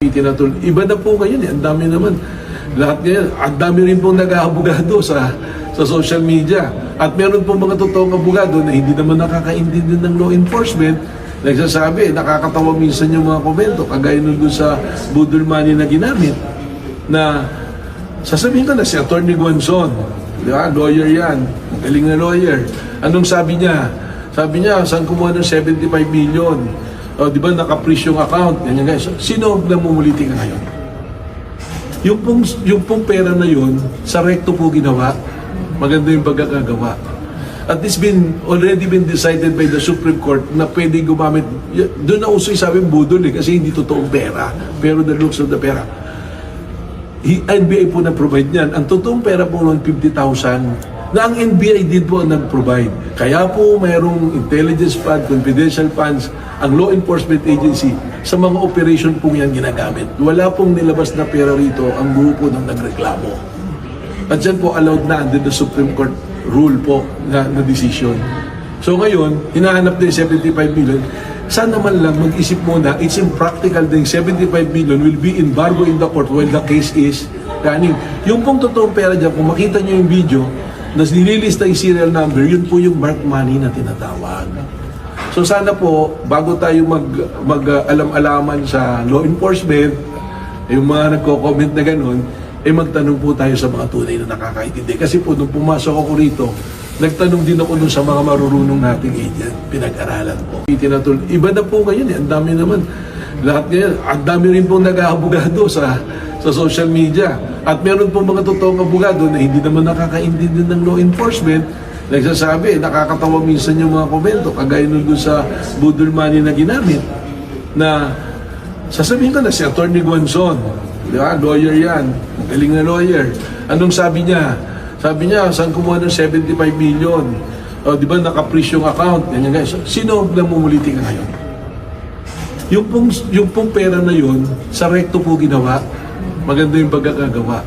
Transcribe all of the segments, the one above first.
Iba na po ngayon eh. Ang dami naman. Lahat ngayon. Ang dami rin pong nag-aabogado sa social media. At meron pong mga totoong abogado na hindi naman nakakaintindi ng law enforcement. Nagsasabi, nakakatawa minsan yung mga komento. Kagaya nun doon sa budol money na ginamit. Na sasabihin ko na si Atty. Guanzon. Di ba? Lawyer yan. Galing na lawyer. Anong sabi niya? Sabi niya, saan kumuha ng 75 million? O, di ba, naka-freeze yung account. Ganyan guys. Sino namumuliti ka ngayon? Yung pong pera na yun, sa recto po ginawa. Maganda yung pagkakagawa. At it's already been decided by the Supreme Court na pwede gumamit. Doon na uso yung sabi budol eh, kasi hindi totoong pera. Pero the looks of the pera. NBI po na-provide niyan. Ang totoong pera po noon, 50,000 na ang NBI din po nag-provide. Kaya po mayroong intelligence fund, confidential funds, ang law enforcement agency, sa mga operation po yan ginagamit. Wala pong nilabas na pera rito ang grupo ng nagreklamo. At dyan po allowed na under the Supreme Court rule po na decision. So ngayon, hinahanap din 75 million. Sana man lang mag-isip muna, it's impractical din 75 million will be embargo in the court while the case is running. Yung pong totoong pera dyan, kung makita nyo yung video, na nililista yung serial number, yun po yung mark money na tinatawag. So sana po, bago tayo mag-alam-alaman sa law enforcement, yung mga nagko-comment na ganun, magtanong po tayo sa mga tunay na nakakaintindi. Kasi po, nung pumasok ako rito, nagtanong din ako dun sa mga marurunong nating agent, pinag-aralan po. Iba na po ngayon eh, ang dami naman. Lahat ngayon, ang dami rin pong nag-aabogado sa social media. At meron pong mga totoong abogado na hindi naman nakakaintindi ng law enforcement. Nagsasabi, nakakatawa minsan yung mga komento. Kagaya nun doon sa budol money na ginamit. Na sasabihin ko na si Atty. Guanzon. Di ba? Lawyer yan. Galing na lawyer. Anong sabi niya? Sabi niya, saan kumuha ng 75 million? O, di ba naka-freeze yung account? Ganyan guys. Sino namumuliti ka ngayon? Yung pong pera na yun, sa recto po ginawa. Maganda yung pagkakagawa.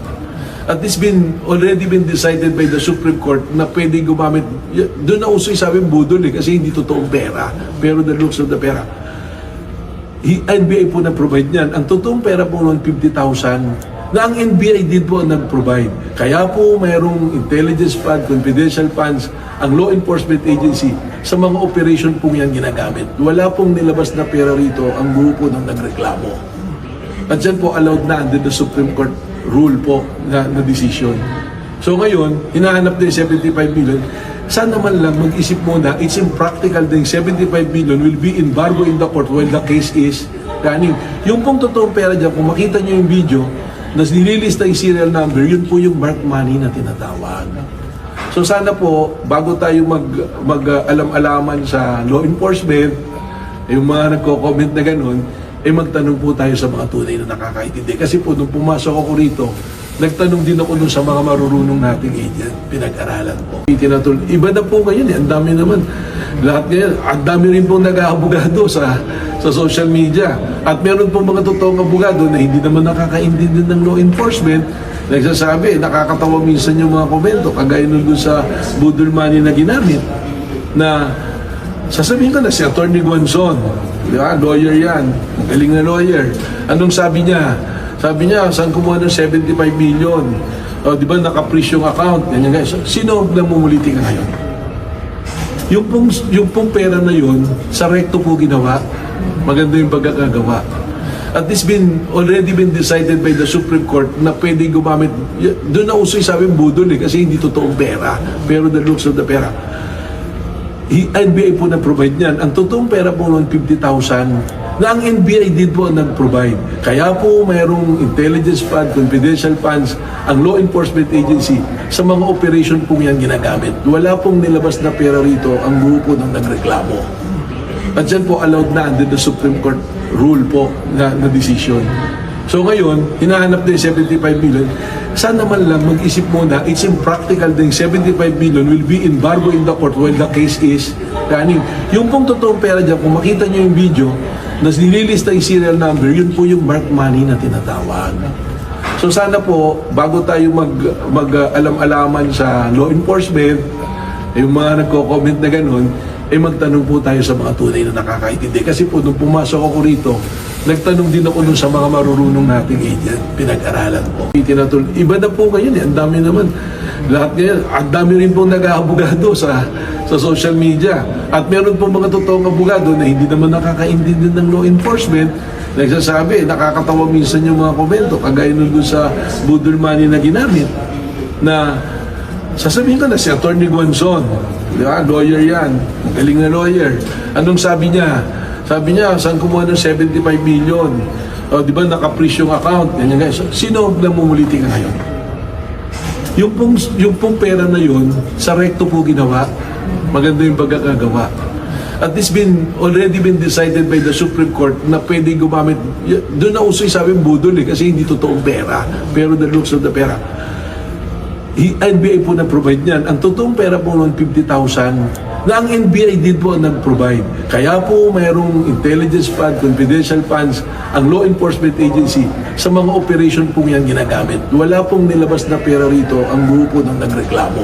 At it's already been decided by the Supreme Court na pwede gumamit. Doon na uso yung sabi budol eh, kasi hindi totoong pera. Pero the looks of the pera. NBI po na-provide niyan. Ang totoong pera po noon, 50,000 na ang NBI din po nag-provide. Kaya po mayroong intelligence fund, confidential funds, ang law enforcement agency, sa mga operation po yan ginagamit. Wala pong nilabas na pera rito ang grupo ng nagreklamo. At dyan po allowed na under the Supreme Court rule po na decision. So ngayon, hinahanap din 75 million. Sana man lang mag-isip muna, it's impractical din 75 million will be embargo in the court while the case is running. Yung pong totoong pera dyan, kung makita nyo yung video, na nililista yung serial number, yun po yung mark money na tinatawag. So sana po, bago tayo mag-alam-alaman sa law enforcement, yung mga nagko-comment na ganun, magtanong po tayo sa mga tunay na nakakaintindi. Kasi po, nung pumasok ako rito, nagtanong din ako dun sa mga marurunong nating agent, pinag-aralan po. Iba na po ngayon eh, ang dami naman. Lahat ngayon, ang dami rin pong nag-aabogado sa social media. At meron pong mga totoong abogado na hindi naman nakakaintindi ng law enforcement. Nagsasabi, nakakatawa minsan yung mga komento. Kagaya nun doon sa budol money na ginamit. Na sasabihin ko na si Atty. Guanzon. Di ba? Lawyer yan. Galing na lawyer. Anong sabi niya? Sabi niya, saan kumuha ng 75 million? O, di ba, naka-freeze yung account. Ganyan guys. Sino namumuliti ka ngayon? Yung pong pera na yun, sa recto po ginawa. Maganda yung pagkakagawa. At it's already been decided by the Supreme Court na pwede gumamit. Doon na uso yung sabi budol eh, kasi hindi totoong pera. Pero the looks of the pera. NBI po na-provide niyan. Ang totoong pera po noon, 50,000 na ang NBI din po nag-provide. Kaya po mayroong intelligence fund, confidential funds, ang law enforcement agency, sa mga operation po yan ginagamit. Wala pong nilabas na pera rito ang grupo ng nagreklamo. At dyan po allowed na under the Supreme Court rule po na decision. So ngayon, hinahanap din 75 million. Sana man lang mag-isip muna, it's impractical din 75 million will be embargo in the court while the case is running. Yung pong totoong pera dyan, kung makita nyo yung video, na nililista yung serial number, yun po yung mark money na tinatawag. So sana po, bago tayo mag-alam-alaman sa law enforcement, yung mga nagko-comment na ganun, magtanong po tayo sa mga tunay na nakakaintindi. Kasi po, nung pumasok ako rito, nagtanong din ako dun sa mga marurunong nating agent, pinag-aralan po. Iba na po ngayon, ang dami naman. Lahat ngayon, ang dami rin pong nag-aabogado sa social media. At meron pong mga totoong abogado na hindi naman nakakaintindi ng law enforcement, nagsasabi, nakakatawa minsan yung mga komento, kagaya nun dun sa budol money na ginamit, na sasabihin ko na si Atty. Guanzon, di ba? Lawyer yan, galing na lawyer. Anong sabi niya? Sabi niya, saan kumuha ng 75 million? O, di ba, naka-freeze yung account? Ganyan, guys. Sino namumuliti ka ngayon? Yung pong pera na yun, sa recto po ginawa, maganda yung pagkakagawa. At this already been decided by the Supreme Court na pwede gumamit. Doon na uso yung sabi budol kasi hindi totoong pera. Pero the looks of the pera. NBI po nag-provide niyan. Ang totoong pera po noon, 50,000 na ang NBI din po nag-provide. Kaya po mayroong intelligence fund, confidential funds, ang law enforcement agency, sa mga operation po yan ginagamit. Wala pong nilabas na pera rito ang grupo ng nagreklamo.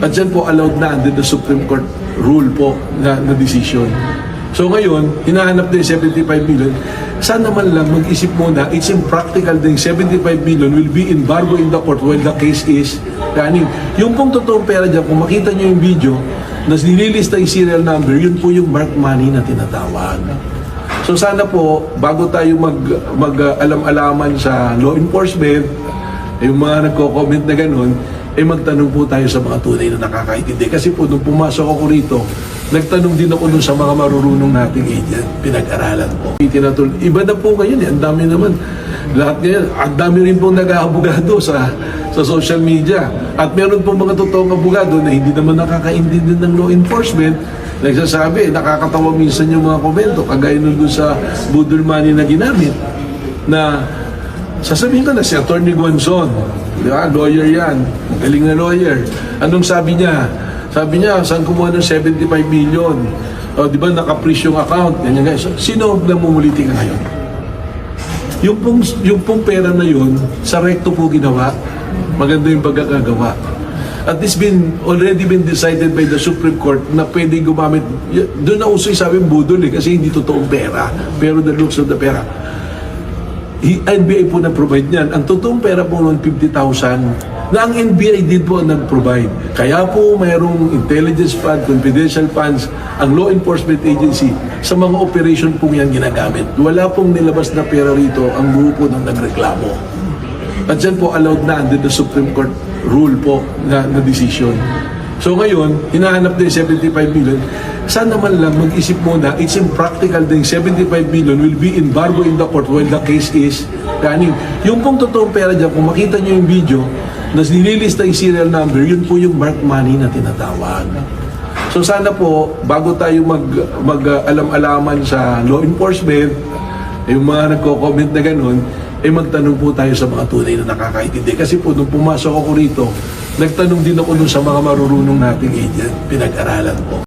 At yan po allowed na under the Supreme Court rule po na decision. So ngayon, hinahanap din 75 million. Sana man lang mag-isip muna, it's impractical din 75 million will be embargo in the court while the case is running. Yung pong totoong pera dyan, kung makita nyo yung video, na nililista yung serial number, yun po yung mark money na tinatawag. So sana po, bago tayo mag-alam-alaman sa law enforcement, yung mga nagko-comment na ganun, magtanong po tayo sa mga tunay na nakakaintindi. Kasi po, nung pumasok ako rito, nagtanong din ako dun sa mga marurunong nating agent, pinag-aralan po. Iba na po ngayon, ang dami naman. Lahat ngayon, ang dami rin pong nag-aabogado sa social media. At meron pong mga totoong abogado na hindi naman nakakaintindi ng law enforcement, nagsasabi, nakakatawa minsan yung mga komento, kagaya nun dun sa budol money na ginamit, na sasabihin ko na si Atty. Guanzon, di ba? Lawyer yan, galing na lawyer. Anong sabi niya? Sabi niya, saan kumuha ng 75 million? O, di ba, naka-freeze yung account? Ganyan, guys. Sino namumuliti ka ngayon? Yung pong pera na yun, sa recto po ginawa, maganda yung pagkakagawa. At this already been decided by the Supreme Court na pwede gumamit. Doon na uso yung sabi budol kasi hindi totoong pera. Pero the looks of the pera. NBI po nag-provide niyan. Ang totoong pera po noon, 50,000 na ang NBI din po nag-provide. Kaya po mayroong intelligence fund, confidential funds, ang law enforcement agency, sa mga operation po yan ginagamit. Wala pong nilabas na pera rito ang grupo ng nagreklamo. At yan po allowed na under the Supreme Court rule po na decision. So ngayon, hinahanap din 75 million. Sana man lang mag-isip muna, it's impractical din 75 million will be embargo in the court while the case is running. Yung pong totoong pera dyan, kung makita nyo yung video, na nililista yung serial number, yun po yung mark money na tinatawag. So sana po, bago tayo mag-alam-alaman sa law enforcement, yung mga nagko-comment na ganun, magtanong po tayo sa mga tunay na nakakaintindi. Kasi po, nung pumasok ako rito, nagtanong din ako dun sa mga marurunong nating agent, pinag-aralan po.